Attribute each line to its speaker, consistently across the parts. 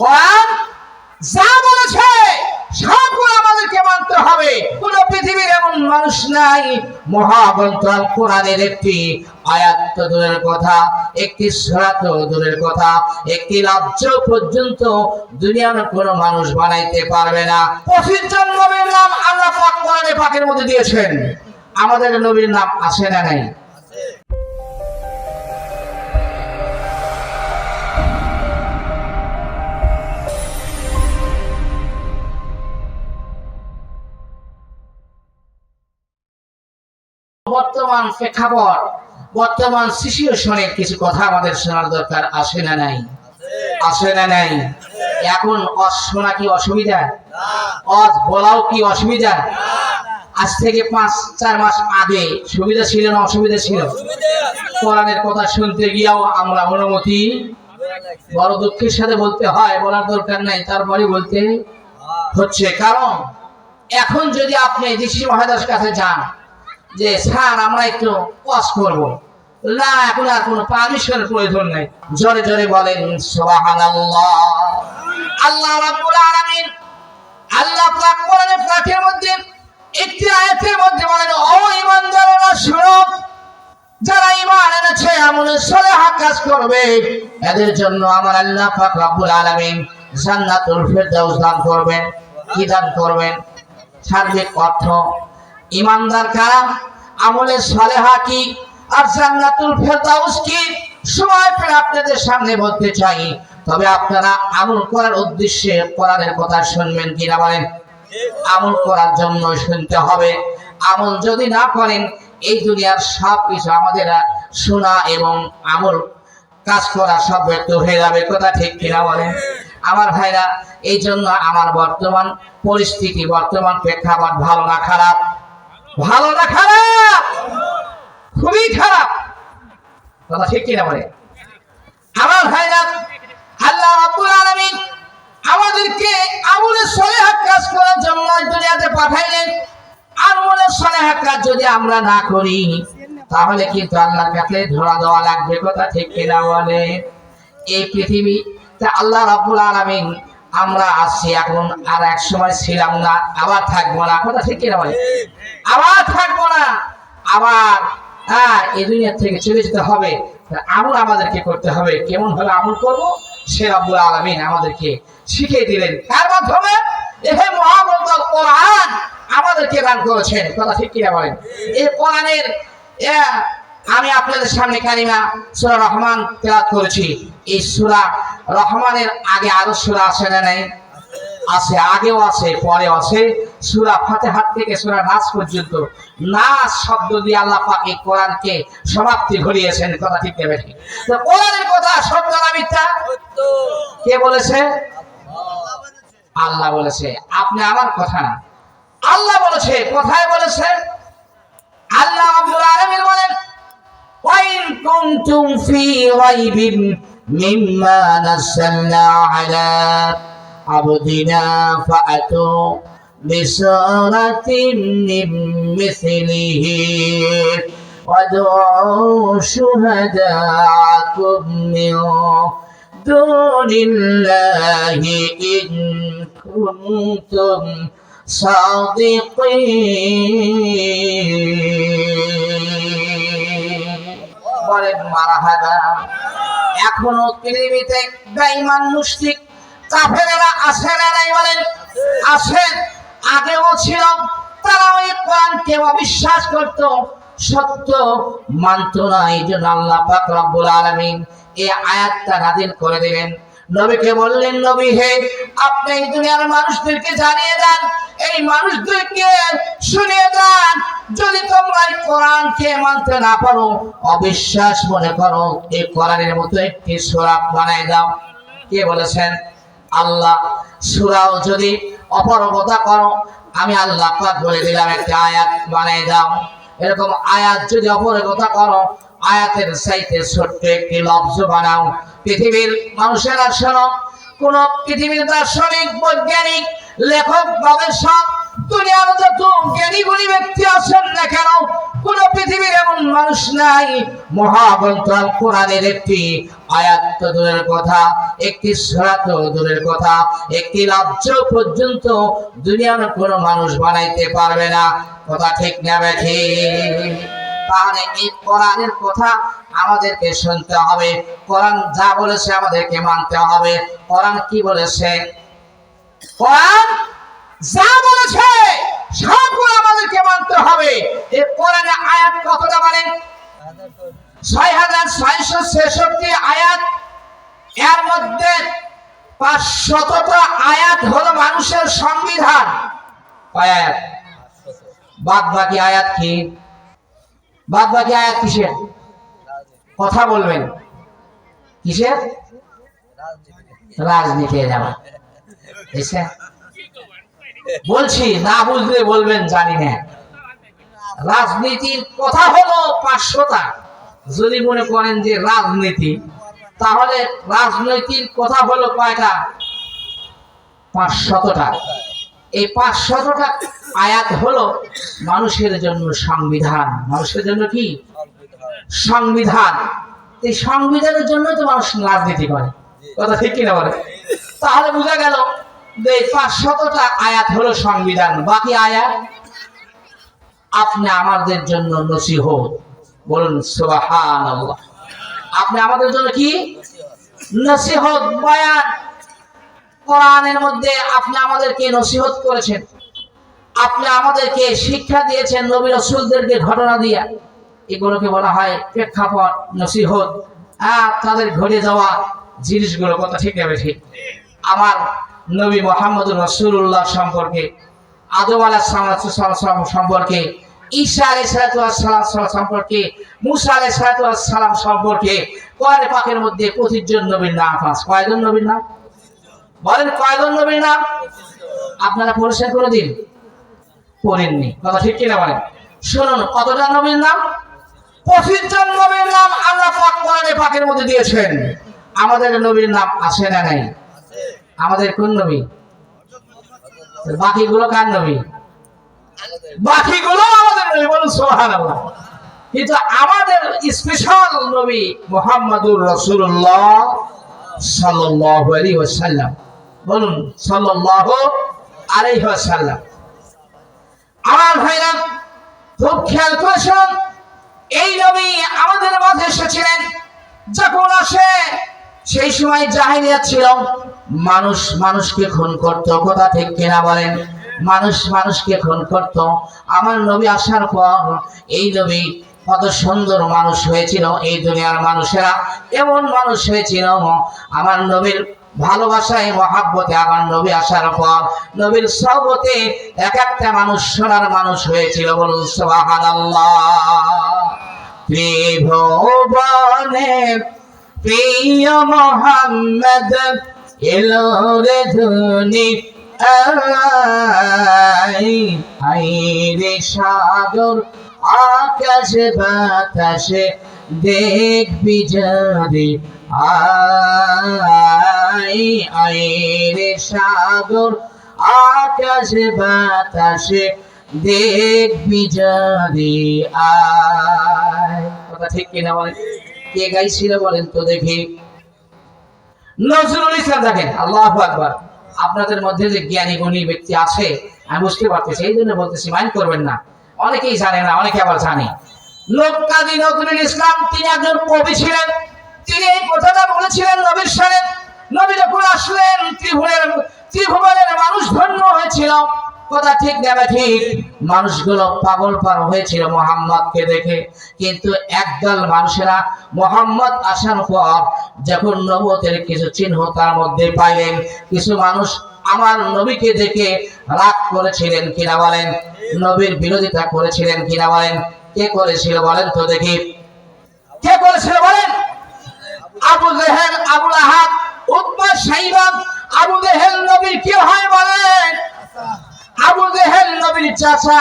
Speaker 1: কোরআন যা বলেছে সবগুলো আমাদেরকে মানতে হবে। কোন পৃথিবীর এমন মানুষ নাই, মহাগ্রন্থ আল কোরআনের একটি আয়াত তো দূরের কথা, একটি সূরা তো দূরের কথা, একটি রাজ্য পর্যন্ত দুনিয়ার কোন মানুষ বানাইতে পারবে না। 25 জন নবীর নাম আল্লাহ পাক কোরআনে পাকের মধ্যে দিয়েছেন। আমাদের নবীর নাম আছে না নাই? বর্তমান প্রেক্ষাপট, বর্তমান সিচুয়েশনের কিছু কথা আমাদের শোনার দরকার আছে না নাই? আছে না নাই? এখন শোনা কি অসুবিধা? বলাও কি অসুবিধা? আজ থেকে 5-4 মাস আগে সুবিধা ছিল না অসুবিধা ছিল? কোরআনের কথা শুনতে গিয়েও আমরা অনুমতি বড় দুঃখের সাথে বলতে হয়, বলার দরকার নাই, তারপরে বলতে হচ্ছে। কারণ এখন যদি আপনি ডিসি মহাদাস কাছে যান যে স্যার আমরা একটু ওয়াজ করবো, না এখন আর কোনো পারমিশনের প্রয়োজন নেই, জোরে জোরে বলেন সুবহানাল্লাহ। আল্লাহ রাব্বুল আলামিন আল্লাহ পাক কোরআনের পাঠের মধ্যে একটি আয়াতের মধ্যে বলেন, ও ঈমানদাররা শোনো, যারা ঈমান এনেছে আমলে সালেহ কাজ করবে এদের জন্য আমার আল্লাহ পাক রব্বুল আলামিন জান্নাতুল ফেরদাউস দান করবেন। কি দান করবেন? সার্বিক অর্থ ঈমানদার কারা, আমলে সালেহ কি, আর জান্নাতুল ফেরদাউস কি, সময় পেলে আপনাদের সামনে বলতে চাই। তবে আপনারা আমল করার উদ্দেশ্যে কোরআনের কথা শুনবেন কিনা বলেন? আমল করার জন্য শুনতে হবে। আমল যদি না করেন এই দুনিয়ার সব কিছু আমাদের শোনা এবং আমল কাজ করা সব ব্যর্থ হয়ে যাবে। কথা ঠিক কিনা বলেন আমার ভাইরা? এই জন্য আমার বর্তমান পরিস্থিতি, বর্তমান প্রেক্ষাপট ভালো না খারাপ? ভালো না খারাপ? খুবই খারাপ। কথা ঠিক কিনা বলে আমার ভাইরা? আল্লাহ রাব্বুল আলামিন আমাদেরকে আমলে সালেহ কাজ করার জন্য দুনিয়াতে পাঠাইলেন। আমলে সালেহ কাজ যদি আমরা না করি তাহলে কিন্তু আল্লাহর কাছে ধরা দেওয়া লাগবে। কথা ঠিক কিনা বলে? এই পৃথিবীতে আল্লাহ রাব্বুল আলামিন আমরা আছি এখন, আর এক সময় ছিলাম না, আবার থাকবো না। কথা ঠিক কিনা বলে? আবার থাকবো না, আবার এই দুনিয়া থেকে চলে যেতে হবে। আমল আমাদেরকে করতে হবে। কেমন ভাবে আমল করবো সে রাব্বুল আলামিন আমাদেরকে শিখিয়ে দিলেন। কার মাধ্যমে? এই মহাগ্রন্থ কোরআন আমাদেরকে দান করেছেন। কথা ঠিক কিনা বলেন? এই কোরআনের আমি আপনাদের সামনে কালিমা সূরা রহমান তেলাওয়াত করেছি। এই সূরা রহমানের আগে আরো সূরা আছে না নাই? আছে, আগেও আছে, পরেও আছে। সূরা ফাতিহা থেকে সূরা নাস পর্যন্ত নাস শব্দ দিয়ে আল্লাহ পাক এই কোরআনকে সমাপ্তি ঘটিয়েছেন। কথা ঠিক না বেঠিক? তো কোরআনের কথা সত্য না মিথ্যা? কে বলেছে? আল্লাহ বলেছে। আপনি আমার কথা না, আল্লাহ বলেছে। কোথায় বলেছে? আল্লাহ রাব্বুল আলামিন বলেন, ওয়া ইন কুনতুম ফি রাইবিন মিম্মা নাযালনা আলা আবদিনা ফাআতু বিসূরাতিন মিন মিসলিহি ওয়াদউ শুহাদাআকুম মিন দুনিল্লাহি ইন কুনতুম বলেন মারহাবা। এখনো পৃথিবীতে বেঈমান মুশরিক কাফেররা আছে না নাই? বলেন আছে। আগেও ছিল। তারা ওই কোরআনকে অবিশ্বাস করত, সত্য মানত না। এই জন্য আল্লাহ পাক রব্বুল আলামিন এই আয়াতটা নাযিল করে দিলেন। নবীকে বললেন, নবী হে, আপনি এই দুনিয়ার মানুষদেরকে জানিয়ে দেন, এই মানুষদেরকে শুনিয়ে দেন, যদি তোমরা এই কোরআনকে মানতে না পারো, অবিশ্বাস মনে করো, এই কোরআনের মতো একটি সূরা বানায় দাও। কে বলেছেন? আল্লাহ। সূরাও যদি অপরগতা করো, আমি আল্লাহ পাক বলে দিলাম একটা আয়াত বানায় দাও। এরকম আয়াত যদি অপরগতা করো, আয়াতের চাইতে ছোট্ট একটি লফজ বানাও। পৃথিবীর মানুষেরা শোনো, কোন পৃথিবীর দার্শনিক, বৈজ্ঞানিক, লেখক, গবেষক, দুনিয়ার যত জ্ঞানী গুণী ব্যক্তি আছেন না কেন, কোন পৃথিবীর এমন মানুষ নাই মহাগ্রন্থ আল কোরআনের একটি আয়াত তো দূরের কথা, একটি সূরা তো দূরের কথা, একটি রাজ্য পর্যন্ত দুনিয়ার কোনো মানুষ বানাইতে পারবে না। কথা ঠিক না ঠিক? তাহলে এই কোরআনের কথা আমাদেরকে শুনতে হবে। কোরআন যা বলেছে আমাদেরকে মানতে হবে। কোরআন কি বলেছে? কোরআন যা বলেছে সবগুলো আমাদেরকে মানতে হবে। এই কোরআনের আয়াত কতটা বলেন? ৬৬৬৬ আয়াত। এর মধ্যে ৫০০টা আয়াত হলো মানুষের সংবিধান। আয়াত বাদ বাকি আয়াত কি? বাদ বাকি আয়াত কিসের? কথা বলবেন। কিসের? রাজনীতির যাওয়া। বলছি, না বুঝলে বলবেন জানি না। রাজনীতির কথা হলো ৫০০টা। যদি মনে করেন যে রাজনীতি, তাহলে রাজনৈতিক কথা হলো কয়টা? ৫০০টা। এই ৫০০টা আয়াত হলো মানুষের জন্য সংবিধান। মানুষের জন্য কি সংবিধান? এই সংবিধানের জন্য তো মানুষ রাজনীতি করে। কথা ঠিক কিনা বলে? তাহলে বোঝা গেল যে ৫০০টা আয়াত হলো সংবিধান। বাকি আয়াত আপনি আমাদের জন্য নসিহত। বলুন সুবহানাল্লাহ। আপনি আমাদের জন্য কি নসিহত, বয়ান। কোরআনের মধ্যে আপনি আমাদেরকে নসিহত করেছেন, আপনি আমাদেরকে শিক্ষা দিয়েছেন নবী রাসূলদেরকে ঘটনা দিয়ে। এগুলোকে বলা হয় প্রেক্ষাপট, নসিহত। তাদের ঘটে যাওয়া জিনিসগুলো। কথা ঠিক না ঠিক? আমার নবী মুহাম্মদুর রাসূলুল্লাহ সম্পর্কে, আদম আলাইহিস সালাম সম্পর্কে, ঈসা আলাইহিস সালাম সম্পর্কে, মুসা আলাইহিস সালাম সম্পর্কে কোরআন পাকের মধ্যে ২৫ জন নবীর নাম আছে। কয়জন নবীর নাম? বলেন কয়জন নবীর নাম? আপনারা পড়েছেন কোনদিন? পড়েননি। কথা ঠিক কিনা বলেন? শুনুন, কতটা নবীর নাম? ২৫ জন নবীর নাম আল্লাহ পাক কোরআন পাকের মধ্যে দিয়েছেন। আমাদের নবীর নাম আছে না নাই? আমাদের কোন নবী? বাকিগুলো কার নবী? বাকিগুলো আমাদের নবী। বলুন সুবহানাল্লাহ। কিন্তু আমাদের স্পেশাল নবী মুহাম্মদুর রাসূলুল্লাহ সাল্লাল্লাহু আলাইহি ওয়াসাল্লাম। বলুন সাল্লাল্লাহু আলাইহি ওয়াসাল্লাম। আমার ভাইরা খুব খেয়াল করেছেন, এই নবী আমাদের মাঝে এসেছিলেন। যখন আসে সেই সময় জাহেলিয়াত ছিল, মানুষ মানুষকে খুন করত। কথা ঠিক কিনা বলেন? মানুষ মানুষকে খুন করত। আমার নবী আসার পর এই নবী কত সুন্দর মানুষ হয়েছিল। এই দুনিয়ার মানুষেরা এমন মানুষ হয়েছিল, আমার নবীর ভালোবাসায় মহাব্বতে আমার নবী আসার পর নবীর সহবতে এক একটা মানুষ সোনার মানুষ হয়েছিল। বলুন সুবহানাল্লাহ। ত্রিভুবনে প্রিয় মুহাম্মদ এলো রে ধুনি আই রে সাগর আকাশে বাতাসে দেখবি যদি আই রে সাগর আকাশে বাতাসে দেখবি যদি আয়। কথা ঠিক কিনা বলেন? কে গাইছিল বলেন তো দেখি? নজরুল ইসলাম। দেখেন, আল্লাহু আকবার। আপনাদের মধ্যে যে জ্ঞানী গুণী ব্যক্তি আছে আমি বুঝতে পারতেছি, এই জন্য বলতেছি, মাইন্ড করবেন না। অনেকেই জানে না, অনেকে আবার জানে। লোককাজী নজরুল ইসলাম তিনি একজন কবি ছিলেন। তিনি এই কথাটা বলেছিলেন নবীর সাথে। নবী যখন আসলেন ত্রিভুবনের মানুষ ধন্য হয়েছিল। কথা ঠিক না ঠিক? মানুষগুলো পাগল পার হয়েছিল মুহাম্মদকে দেখে। কিন্তু একদল মানুষেরা মুহাম্মদ আসার পর যখন নবুয়তের কিছু চিহ্ন তার মধ্যে পাইলেন, কিছু মানুষ আমার নবীকে দেখে রাগ করেছিলেন কিনা বলেন? নবীর বিরোধিতা করেছিলেন কিনা বলেন? কে করেছিল বলেন তো দেখি? কে করেছিল বলেন? আবু জেহেল, আবু লাহাব, উতবা, শাইবা। আবু জেহেল নবীর কি হয় বলেন? আবু জেহেল নবীর চাচা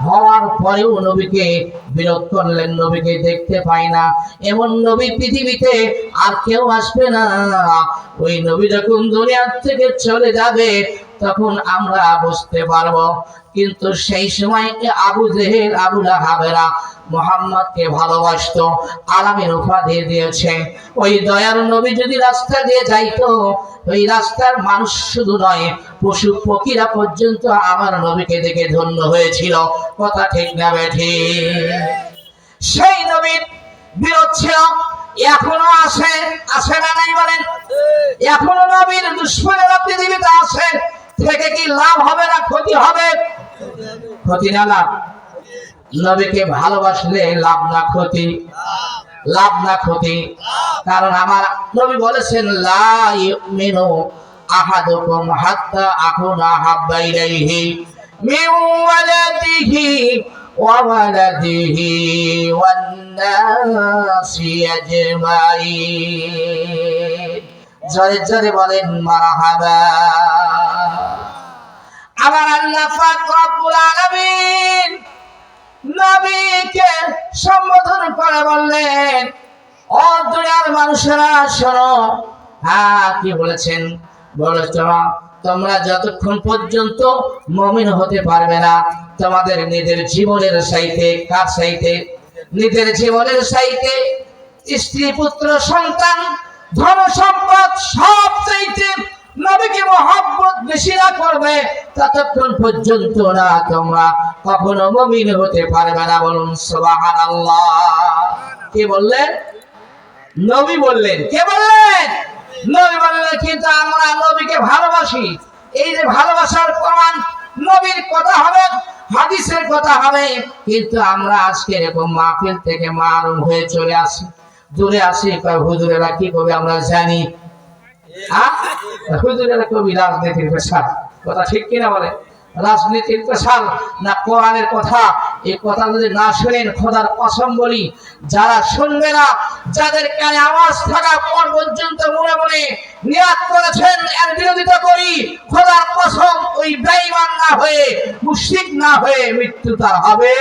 Speaker 1: হওয়ার পরেও নবীকে বিরোধ করলেন। নবীকে দেখতে পাই না, এমন নবী পৃথিবীতে আর কেউ আসবে না। ওই নবী যখন দুনিয়া থেকে চলে যাবে তখন আমরা বুঝতে পারবো। কিন্তু সেই সময় আবু জেহেল আবু লাহাবেরা মুহাম্মদকে ভালোবাসতো, আলামের উপাধি দিয়েছে। ওই দয়ার নবী যদি রাস্তা দিয়ে যাইতো, ওই রাস্তার মানুষ শুধু নয়, পশু পক্ষীরা পর্যন্ত আমার নবীকে দেখে ধন্য হয়েছিল। কথা ঠিক না বেঠিক? সেই নবীর বিরোধ ছিল, এখনো আসে, আসে না নাই বলেন? এখনো নবীর দুশ্মনেরা পৃথিবীতে আছে, থেকে কি লাভ হবে না ক্ষতি হবে? ক্ষতি না লাভ? নবীকে ভালোবাসলে লাভ না ক্ষতি? লাভ না ক্ষতি? কারণ আমার নবী বলেছেন, লা ইউমিনু আহাদুকুম হাত্তা আকুনা হাব্বা ইলাইহি মিন ওয়ালাদিহি ওয়া ওয়ালাদিহি ওয়ান নাসি আজমাইন। জোরে জোরে বলেন মারহাবা। আমার আল্লাহ পাক রব্বুল আলামিন নবীকে সম্বোধন করে বললেন, ও দুনিয়ার মানুষেরা শোনো। হ্যাঁ, কি বলেছেন? বলেছেন তোমরা যতক্ষণ পর্যন্ত মুমিন হতে পারবে না, তোমাদের নিজের জীবনের চাইতে, কার চাইতে? নিজের জীবনের চাইতে, স্ত্রী পুত্র সন্তান ধন সম্পদ সব চাইতে নবীকে মহব্বত বেশি না করবে, ততক্ষণ পর্যন্ত না তোমরা কখনো মুমিন হতে পারবে না। বলুন সুবহানাল্লাহ। কে বললেন? নবী বললেন। কে বললেন? নবী বললেন। কিন্তু আমরা নবীকে ভালোবাসি। এই যে ভালোবাসার প্রমাণ, নবীর কথা হবে, হাদিসের কথা হবে, কিন্তু আমরা আজকে এরকম মাহফিল থেকে মারুম হয়ে চলে আসি, দূরে আসি। হুজুরেরা কি করবে আমরা জানি। হুজুরেরা কবি রাজনীতির পেশাল। কথা ঠিক কিনা বলে? রাজনীতির পেশাল না কোরআনের কথা? এই কথা যদি না শুনেন, খোদার কসম বলি, যারা শুনবে না, যাদের কানে আওয়াজ থাকা পর পর্যন্ত মনে মনে নিয়াত করেছেন এর বিরোধিতা করি, খোদার কসম ওই বেঈমান না হয়ে, মুশরিক না হয়ে মৃত্যু তার হবে।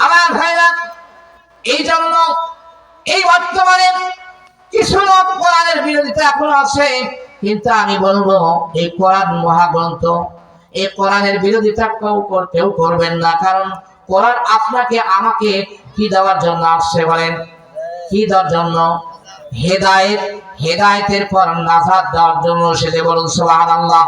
Speaker 1: আমার ভাইরা, এই জন্য এই বর্তমানে কিছু লোক কোরআনের বিরোধিতা এখন আছে, কিন্তু আমি বলবো এই কোরআন মহাগ্রন্থ, এই কোরআনের বিরোধিতা কেউ করবেন না। কারণ কোরআন আপনাকে আমাকে কি দেওয়ার জন্য আসছে বলেন? কি দেওয়ার জন্য? হেদায়েত। হেদায়েতের পর নাজাত দেওয়ার জন্য। সেটা বলুন সুবহানাল্লাহ।